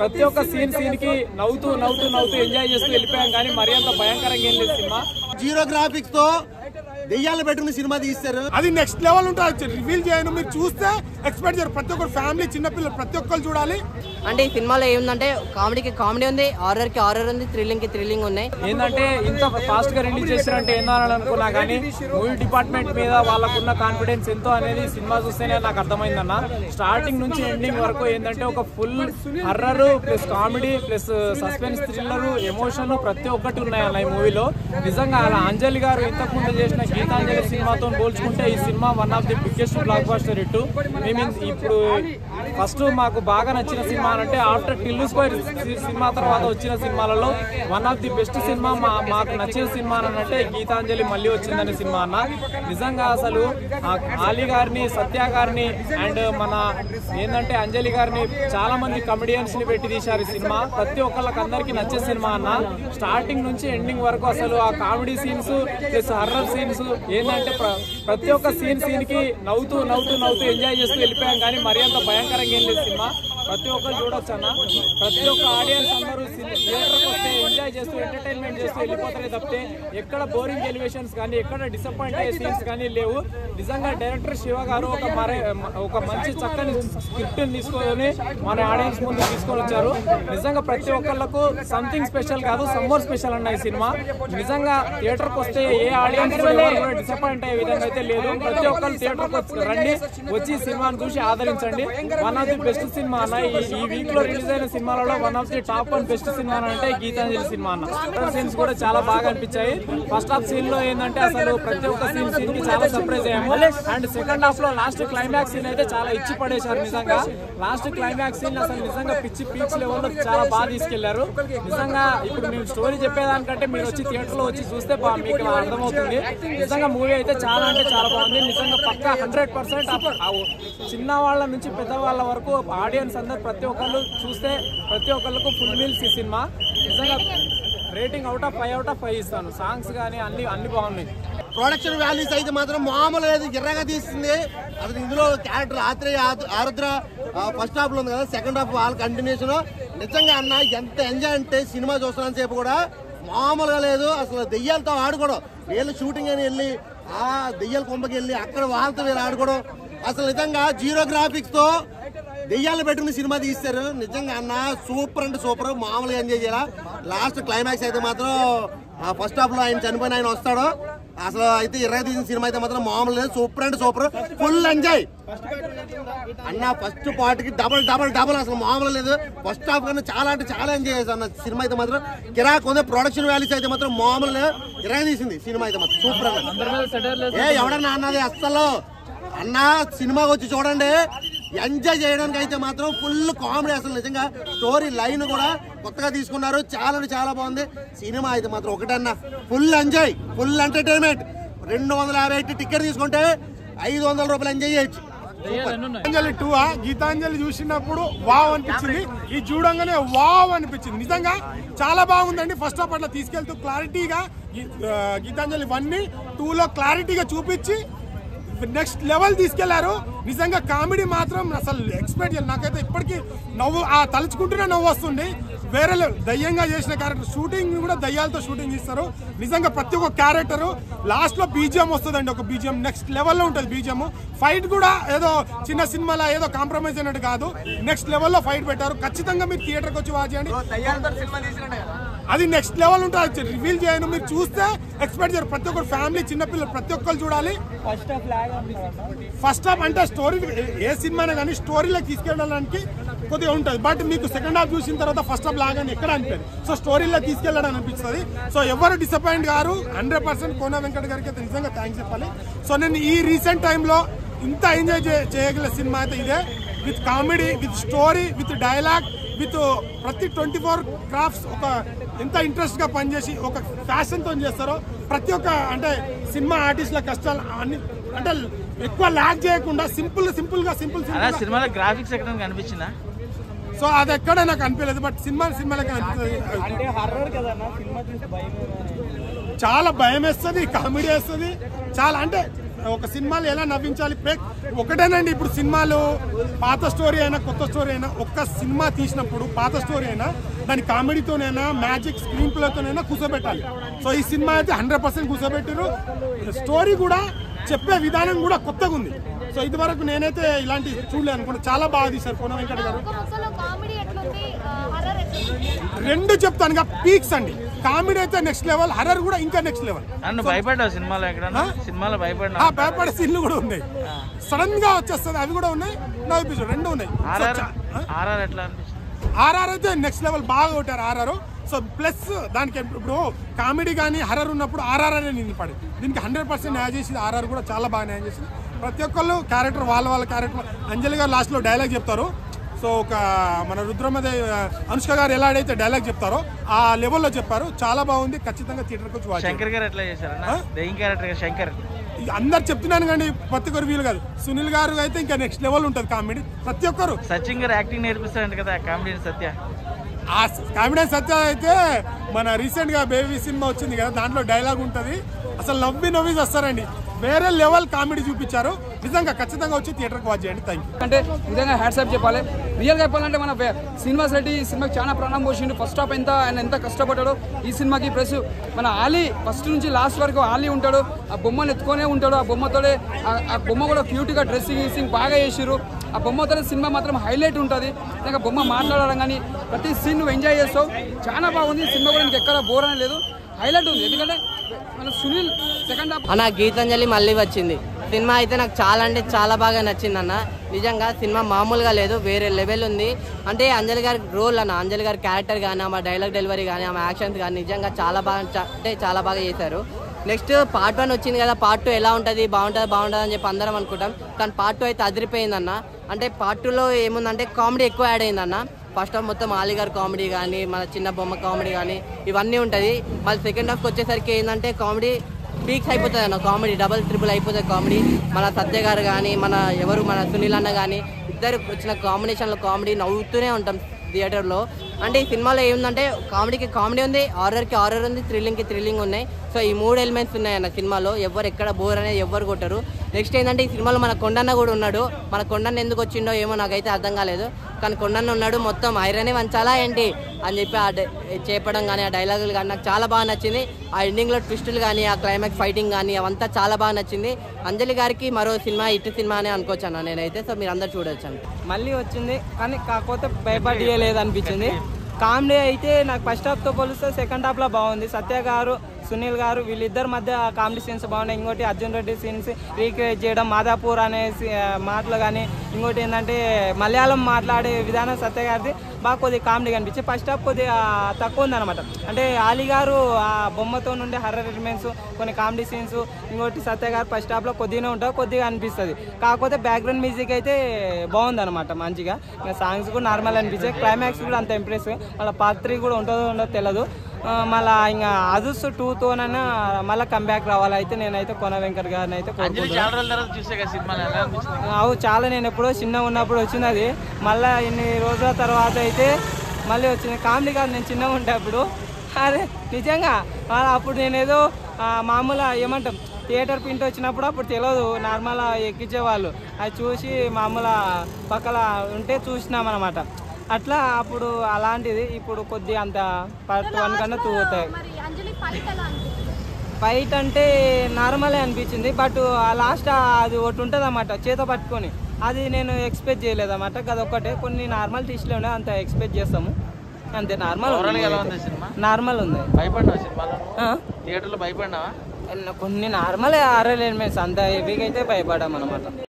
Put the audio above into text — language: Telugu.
ప్రతి ఒక్క సీన్ కి నవ్వుతూ ఎంజాయ్ చేస్తూ వెళ్ళిపోయాం. కానీ మరీ అంత భయంకరంగా ఏం లేదు సినిమా. జీరో గ్రాఫిక్స్ తో దెయ్యాలు పెట్టుకుని సినిమా తీస్తారు. అది నెక్స్ట్ లెవెల్ ఉంటుంది. రివీల్ చేయను, మీరు చూస్తే ఎక్స్పెక్ట్ చేయరు. ప్రతి ఒక్కరు ఫ్యామిలీ చిన్నపిల్లలు ప్రతి ఒక్కరు చూడాలి. అంటే ఈ సినిమాలో ఏముందంటే కామెడీకి కామెడీ ఉంది, హారర్ కి హారర్ ఉంది, థ్రిల్లింగ్ కి థ్రిల్లింగ్ ఉన్నాయి. ఏంటంటే ఇంత ఫాస్ట్ గా రిలీజ్ చేశారంటే ఏందని అనుకున్నా, కానీ మూవీ డిపార్ట్మెంట్ మీద వాళ్ళకున్న కాన్ఫిడెన్స్ ఎంతో అనేది సినిమా చూస్తేనే నాకు అర్థమైందన్న. స్టార్టింగ్ నుంచి ఎండింగ్ వరకు ఏంటంటే ఒక full horror plus comedy plus suspense thriller emotion ప్రతి ఒక్కటి ఉన్నాయన్న ఈ మూవీలో. నిజంగా అలా అంజలి గారు ఇంతకు ముందు చేసిన గీతాంజలి సినిమాతో పోల్చుకుంటే ఈ cinema one of the biggest block buster hit. మేము ఇప్పుడు ఫస్ట్ మాకు బాగా నచ్చిన సినిమా అంటే ఆఫ్టర్ టిల్లు స్క్వేర్ సినిమా తర్వాత వచ్చిన సినిమాలలో one of the best cinema మాకు నచ్చిన సినిమా అంటే గీతాంజలి మళ్ళీ వచ్చిందనే సినిమా అన్న. నిజంగా అసలు ఆలీ గారిని, సత్య గారిని అండ్ మన ఏంటంటే అంజలి గారిని చాలా మంది కమెడియన్స్ ని పెట్టి తీశారు ఈ సినిమా. ప్రతి ఒక్కళ్ళకి అందరికి నచ్చే సినిమా అన్న. స్టార్టింగ్ నుంచి ఎండింగ్ వరకు అసలు ఆ comedy scenes plus horror scenes ఏంటంటే ప్రతి ఒక్క సీన్ కి నవ్వుతూ ఎంజాయ్ చేస్తూ వెళ్ళిపోయాం. కానీ మరీ అంత భయంకరంగా ఏం లేదు సినిమా. ప్రతి ఒక్కరు చూడొచ్చు అన్న. ప్రతి ఒక్క ఆడియన్స్ అందరూ థియేటర్కి వస్తే ఎంజాయ్ చేస్తూ ఎంటర్టైన్మెంట్ చేస్తూ వెళ్ళిపోతారే తప్పితే ఎక్కడ బోరింగ్ ఎలివేషన్స్ కానీ ఎక్కడ డిసప్పాయింట్ అయ్యే సీన్స్ కానీ లేవు. నిజంగా డైరెక్టర్ శివ గారు ఒక మంచి చక్కని స్క్రిప్ట్ తీసుకొని మన ఆడియన్స్ ముందు తీసుకొని వచ్చారు. నిజంగా ప్రతి ఒక్కళ్ళకు సంథింగ్ స్పెషల్ కాదు, సమ్మర్ స్పెషల్ అన్న ఈ సినిమా. నిజంగా థియేటర్కి వస్తే ఏ ఆడియన్స్ కూడా డిసప్పాయింట్ అయ్యే విధంగా అయితే లేదు. ప్రతి ఒక్కరు థియేటర్కి రండి, వచ్చి సినిమాను చూసి ఆదరించండి. One of the best cinema అన్న. ఈ వీక్ లో రిలీజ్ అయిన సినిమాలలో one of the top 1 best cinema అంటే గీతాంజలి సినిమా అన్న. సీన్స్ కూడా చాలా బాగా అనిపించాయి. ఫస్ట్ హాఫ్ సీన్ లో ఏంటంటే అసలు ప్రతి ఒక్క సీన్ కి చాలా సర్ప్రైజ్ అయ్యాము. అండ్ సెకండ్ హాఫ్ లో లాస్ట్ క్లైమాక్స్ సీన్ అయితే చాలా ఇచ్చి పడేశారు. నిజంగా లాస్ట్ క్లైమాక్స్ సీన్ అసలు నిజంగా పీక్స్ లెవెల్లో చాలా బాగా తీసుకెళ్లారు. నిజంగా ఇప్పుడు మేము స్టోరీ చెప్పేదానికంటే మీరు వచ్చి థియేటర్ లో వచ్చి చూస్తే మీకు అర్థమవుతుంది. నిజంగా మూవీ అయితే చాలా అంటే చాలా బాగుంది. నిజంగా పక్కా 100% చిన్న వాళ్ళ నుంచి పెద్దవాళ్ళ వరకు ఆడియన్స్ అందరు ప్రతి ఒక్కళ్ళు చూస్తే ప్రతి ఒక్కళ్ళకు ఫుల్ మీల్స్ ఈ సినిమా. నిజంగా రేటింగ్ అవుట్ ఆఫ్ 5 ఇస్తాను. సాంగ్స్ కానీ అన్ని బాగున్నాయి. ప్రొడక్షన్ వాల్యూస్ అయితే మాత్రం మామూలు లేదు, ఎర్రగా తీస్తుంది. అసలు ఇందులో క్యారెక్టర్ ఆరుద్ర ఫస్ట్ హాఫ్ లో ఉంది కదా, సెకండ్ హాఫ్ వాళ్ళ కంటిన్యూషన్. నిజంగా అన్న ఎంత ఎంజాయ్ అంటే సినిమా చూస్తున్నంత సేపు కూడా మామూలుగా లేదు. అసలు దెయ్యాలతో ఆడుకోవడం, వీళ్ళు షూటింగ్ అని వెళ్ళి ఆ దెయ్యాల కొంపకి వెళ్ళి అక్కడ వాళ్ళతో వీళ్ళు ఆడుకోవడం. అసలు నిజంగా జీరో గ్రాఫిక్స్ తో దెయ్యాలు పెట్టుకుని సినిమా తీస్తారు. నిజంగా అన్న సూపర్ అంటే సూపర్, మామూలుగా ఎంజాయ్ చేయాలా. లాస్ట్ క్లైమాక్స్ అయితే మాత్రం ఫస్ట్ హాఫ్ లో ఆయన చనిపోయిన ఆయన వస్తాడు. అసలు అయితే ఇరవై తీసిన సినిమా అయితే మాత్రం మామూలు లేదు, సూపర్ అంటే సూపర్, ఫుల్ ఎంజాయ్ అన్న. ఫస్ట్ పార్ట్ కి డబల్ అసలు మామూలు లేదు. ఫస్ట్ హాఫ్ కన్నా చాలా అంటే చాలా ఎంజాయ్ చేశాను అన్న. సినిమా అయితే మాత్రం కిరాక్ ఉంది. ప్రొడక్షన్ వాల్యూస్ అయితే మాత్రం మామూలు లేదు, ఇరవై తీసింది సినిమా అయితే మాత్రం సూపర్ అన్న. ఎవడన్నా అన్నది అస్సలు అన్న, సినిమాకి వచ్చి చూడండి, ఎంజాయ్ చేయడానికి అయితే మాత్రం ఫుల్ కామెడీ. అసలు నిజంగా స్టోరీ లైన్ కూడా కొత్తగా తీసుకున్నారు, చాలా బాగుంది సినిమా అయితే మాత్రం. ఒకటన్నా full enjoy, full entertainment. 250 ticket తీసుకుంటే 500 రూపాయలు ఎంజాయ్ చేయొచ్చు. గీతాంజలి 2 గీతాంజలి చూసినప్పుడు వావ్ అనిపించింది, ఈ చూడంగానే వావ్ అనిపించింది. నిజంగా చాలా బాగుందండి. ఫస్ట్ ఆఫ్ అట్లా తీసుకెళ్తూ క్లారిటీగా గీతాంజలి 1 2లో క్లారిటీగా చూపించి నెక్స్ట్ లెవెల్ తీసుకెళ్లారు. నిజంగా కామెడీ మాత్రం అసలు ఎక్స్పెక్ట్ చేయాలి. నాకైతే ఇప్పటికీ నవ్వు తలుచుకుంటూనే నవ్వు వస్తుంది. వేరే దయ్యంగా చేసిన క్యారెక్టర్, షూటింగ్ కూడా దయ్యాలతో షూటింగ్ ఇస్తారు. నిజంగా ప్రతి ఒక్క క్యారెక్టర్ లాస్ట్ లో బీజిఎం వస్తుందండి, ఒక బీజిఎం నెక్స్ట్ లెవెల్లో ఉంటుంది బీజిఎం. ఫైట్ కూడా ఏదో చిన్న సినిమాలో ఏదో కాంప్రమైజ్ అయినట్టు కాదు, నెక్స్ట్ లెవెల్లో ఫైట్ పెట్టారు. ఖచ్చితంగా మీరు థియేటర్కి వచ్చి వాచ్ చేయండి. అది నెక్స్ట్ లెవెల్ ఉంటుంది. రివీల్ చేయను, మీరు చూస్తే ఎక్స్పెక్ట్ చేయరు. ప్రతి ఒక్కరు ఫ్యామిలీ చిన్నపిల్లలు ప్రతి ఒక్కరు చూడాలి. ఫస్ట్ హాఫ్ అంటే స్టోరీ ఏ సినిమానే కానీ స్టోరీలోకి తీసుకెళ్ళడానికి కొద్దిగా ఉంటుంది. బట్ మీకు సెకండ్ హాఫ్ చూసిన తర్వాత ఫస్ట్ హాఫ్ లాగానే ఎక్కడ అనిపించదు. సో స్టోరీలో తీసుకెళ్ళడం అనిపిస్తుంది. సో ఎవరు డిసప్పాయింట్ గారు 100% కోన వెంకట గారికి అయితే నిజంగా థ్యాంక్స్ చెప్పాలి. సో నేను ఈ రీసెంట్ టైంలో ఇంత ఎంజాయ్ చేయగల సినిమా అయితే ఇదే. With comedy, with story, with dialogue, with ప్రతి 24 క్రాఫ్ట్స్ ఒక ఎంత ఇంట్రెస్ట్ గా పనిచేసి ఒక ఫ్యాషన్ తో చేస్తారో ప్రతి ఒక్క అంటే సినిమా ఆర్టిస్టుల కష్టాలు అన్ని అంటే ఎక్కువ ల్యాక్ చేయకుండా సింపుల్ సినిమాలో గ్రాఫిక్స్ ఎక్కడ కనిపించిందా? సో అది ఎక్కడ నాకు అనిపించలేదు. బట్ సినిమాలకి చాలా భయం వేస్తుంది, కామెడీ వేస్తుంది, చాలా అంటే ఒక సినిమాలు ఎలా నవ్వించాలి ఒకటేనండి. ఇప్పుడు సినిమాలు పాత స్టోరీ అయినా కొత్త స్టోరీ అయినా ఒక్క సినిమా తీసినప్పుడు పాత స్టోరీ అయినా దాని కామెడీతోనైనా మ్యాజిక్ స్క్రీన్ ప్లేతోనైనా కూర్చోబెట్టాలి. సో ఈ సినిమా అయితే 100% కూర్చోబెట్టారు. స్టోరీ కూడా చెప్పే విధానం కూడా కొత్తగా ఉంది. సో ఇది వరకు నేనైతే ఇలాంటి చూడలేదు అనుకుంటా. చాలా బాగా తీశారు పూర్ణ వెంకట గారు. రెండు చెప్తాను పీక్స్ అండి. కామెడీ అయితే నెక్స్ట్ లెవెల్, హర్రర్ కూడా ఇంకా నెక్స్ట్ లెవెల్. భయపడ్డావు సినిమాలో సినిమాలో భయపడే సీన్లు కూడా ఉన్నాయి, సడన్ గా వచ్చేస్తుంది, అవి కూడా ఉన్నాయి. నా ఎపిసోడ్ రెండు ఉన్నాయి. ఆర్ఆర్ అయితే నెక్స్ట్ లెవెల్ బాగా కొట్టారు ఆర్ఆర్. సో ప్లస్ దానికి ఇప్పుడు కామెడీ కానీ హర్రర్ ఉన్నప్పుడు ఆర్ఆర్ అనే నిలబడి దీనికి 100% న్యాయం చేసింది. ఆర్ఆర్ కూడా చాలా బాగా న్యాయం చేసింది. ప్రతి ఒక్కళ్ళు క్యారెక్టర్ వాళ్ళ క్యారెక్టర్. అంజలి గారు లాస్ట్లో డైలాగ్ చెప్తారు. సో ఒక మన రుద్రమదేవి అనుష్క గారు ఎలా అయితే డైలాగ్ చెప్తారో ఆ లెవెల్లో చెప్పారు. చాలా బాగుంది. ఖచ్చితంగా థియేటర్కి వచ్చి శంకర్ గారు ఎట్లా చేశారు? శంకర్ అందరు చెప్తున్నాను కానీ ప్రతి ఒక్కరు వీలు కాదు. సునీల్ గారు అయితే ఇంకా నెక్స్ట్ లెవెల్ ఉంటుంది కామెడీ. ప్రతి ఒక్కరు సచిన్ గారు యాక్టింగ్ నేర్పిస్తారంట కదా కామెడీ సత్య. ఆ కామెడీ సత్య అయితే మన రీసెంట్ గా బేబీ సినిమా వచ్చింది కదా, దాంట్లో డైలాగ్ ఉంటుంది. అసలు నవ్వి వస్తారండి. వేరే లెవెల్ కామెడీ చూపించారు. నిజంగా ఖచ్చితంగా వచ్చి థియేటర్కి వాచ్ చేయండి. Thank you. అంటే నిజంగా హ్యాట్సాప్ చెప్పాలి. రియల్గా చెప్పాలంటే మన శ్రీనివాస్ రెడ్డి ఈ సినిమాకి చాలా ప్రాణం పోసిండు. ఫస్ట్ హాఫ్ ఆయన ఎంత కష్టపడ్డాడో ఈ సినిమాకి. ప్లస్ మన ఆలీ ఫస్ట్ నుంచి లాస్ట్ వరకు ఆలీ ఉంటాడు. ఆ బొమ్మను ఎత్తుకొనే ఉంటాడు. ఆ బొమ్మతోనే ఆ బొమ్మ కూడా క్యూట్గా డ్రెస్సింగ్ బాగా చేసిర్రు. ఆ బొమ్మతోనే సినిమా మాత్రం హైలైట్ ఉంటుంది. ఇంకా బొమ్మ మాట్లాడడం కానీ ప్రతి సీన్ నువ్వు ఎంజాయ్ చేస్తావు. చాలా బాగుంది సినిమా కూడా. నీకు ఎక్కడ బోర్ అనేది లేదు, హైలైట్ ఉంది. ఎందుకంటే మన సునీల్ సెకండ్ హాఫ్ అన్న గీతాంజలి మళ్ళీ వచ్చింది. సినిమా అయితే నాకు చాలా అంటే చాలా బాగా నచ్చింది అన్న. నిజంగా సినిమా మామూలుగా లేదు, వేరే లెవెల్ ఉంది. అంటే అంజలి గారి రోల్ అన్న, అంజలి గారి క్యారెక్టర్ కానీ ఆమె డైలాగ్ డెలివరీ కానీ ఆమె యాక్షన్స్ కానీ నిజంగా చాలా బాగా చేశారు. నెక్స్ట్ పార్ట్ 1 వచ్చింది కదా, పార్ట్ 2 ఎలా ఉంటుంది, బాగుంటుంది అని చెప్పి అందరం అనుకుంటాం. కానీ పార్ట్ 2 అయితే అదిరిపోయిందన్న. అంటే పార్ట్ 2లో ఏముందంటే కామెడీ ఎక్కువ యాడ్ అయిందన్న. ఫస్ట్ హాఫ్ మొత్తం ఆలీ గారి కామెడీ కానీ మన చిన్న బొమ్మ కామెడీ కానీ ఇవన్నీ ఉంటుంది. మళ్ళీ సెకండ్ హాఫ్కి వచ్చేసరికి ఏంటంటే కామెడీ పీక్స్ అయిపోతుంది అన్న. కామెడీ డబల్ ట్రిపుల్ అయిపోతుంది కామెడీ. మన సత్య గారు కానీ మన సునీల్ అన్న కానీ ఇద్దరు వచ్చిన కాంబినేషన్లో కామెడీ నవ్వుతూనే ఉంటాం థియేటర్లో. అంటే ఈ సినిమాలో ఏముందంటే కామెడీకి కామెడీ ఉంది, హారర్కి హారర్ ఉంది, థ్రిల్లింగ్కి థ్రిల్లింగ్ ఉన్నాయి. సో ఈ 3 ఎలిమెంట్స్ ఉన్నాయన్న సినిమాలో. ఎవరు ఎక్కడ బోర్ అనేది ఎవరు కొట్టరు. నెక్స్ట్ ఏంటంటే ఈ సినిమాలో మన కొండన్న కూడా ఉన్నాడు. మన కొండన్న ఎందుకు వచ్చిండో ఏమో నాకైతే అర్థం కాలేదు. కానీ కొండన్న ఉన్నాడు. మొత్తం ఐరనే వంచాలా ఏంటి అని చెప్పి చెప్పడం కానీ ఆ డైలాగులు కానీ నాకు చాలా బాగా నచ్చింది. ఆ ఎండింగ్లో ట్విస్టులు కానీ ఆ క్లైమాక్స్ ఫైటింగ్ కానీ అవంతా చాలా బాగా నచ్చింది. అంజలి గారికి మరో సినిమా ఇటు సినిమా అనే అనుకోవచ్చు అన్న నేనైతే. సో మీరు అందరు చూడొచ్చు అండి. మళ్ళీ వచ్చింది కానీ కాకపోతే భయపడలేదు అనిపించింది. కామెడీ అయితే నాకు ఫస్ట్ హాఫ్తో పోలిస్తే సెకండ్ హాఫ్లో బాగుంది. సత్య గారు సునీల్ గారు వీళ్ళిద్దరి మధ్య కామెడీ సీన్స్ బాగున్నాయి. ఇంకోటి అర్జున్ రెడ్డి సీన్స్ రీక్రియేట్ చేయడం, మాదాపూర్ అనే మాటలు కానీ, ఇంకోటి ఏంటంటే మలయాళం మాట్లాడే విధానం సత్య గారిది బాగా కొద్దిగా కామెడీ కనిపించింది. ఫస్ట్ హాఫ్ కొద్దిగా తక్కువ ఉందన్నమాట. అంటే ఆలీ గారు ఆ బొమ్మతో నుండి హర్రర్ ఎలిమెంట్స్ కొన్ని కామెడీ సీన్స్, ఇంకోటి సత్య గారు ఫస్ట్ హాఫ్లో కొద్దిగానే ఉంటుంది, కొద్దిగా అనిపిస్తుంది. కాకపోతే బ్యాక్గ్రౌండ్ మ్యూజిక్ అయితే బాగుందన్నమాట మంచిగా. ఇంకా సాంగ్స్ కూడా నార్మల్ అనిపించాయి. క్లైమాక్స్ కూడా అంత ఇంప్రెస్. మళ్ళీ పార్ట్ 3 కూడా ఉండదో తెలియదు. మళ్ళీ ఇంకా అదుస్ 2తోనైనా మళ్ళీ కంబ్యాక్ రావాలి. అయితే నేనైతే కొన వెంకట్ గారిని అయితే చాలా నేను ఎప్పుడో చిన్నగా ఉన్నప్పుడు వచ్చింది అది. మళ్ళీ ఇన్ని రోజుల తర్వాత అయితే మళ్ళీ వచ్చింది. కామెడీ కాదు, నేను చిన్నగా ఉంటే అప్పుడు అరే నిజంగా అప్పుడు నేనేదో మామూలుగా ఏమంటాం థియేటర్ ప్రింట్ వచ్చినప్పుడు అప్పుడు తెలియదు, నార్మల్ ఎక్కించేవాళ్ళు. అది చూసి మామూలు పక్కల ఉంటే చూసినామన్నమాట. అట్లా అప్పుడు అలాంటిది. ఇప్పుడు కొద్దిగా అంత పార్ట్ 1 కన్నా 2 అవుతాయి. ఫైట్ అంటే నార్మలే అనిపించింది. బట్ లాస్ట్ అది ఒకటి ఉంటుంది అన్నమాట చేత పట్టుకొని, అది నేను ఎక్స్పెక్ట్ చేయలేదన్నమాట. అదొక్కటే. కొన్ని నార్మల్ టీస్లో ఉండే అంత ఎక్స్పెక్ట్ చేస్తాము అంతే. నార్మల్ ఉంది. భయపడినా సినిమాలో థియేటర్లో భయపడినావా? కొన్ని నార్మల్ హారర్ ఎలిమెంట్స్, అంత హెవీగా అయితే భయపడాం అనమాట.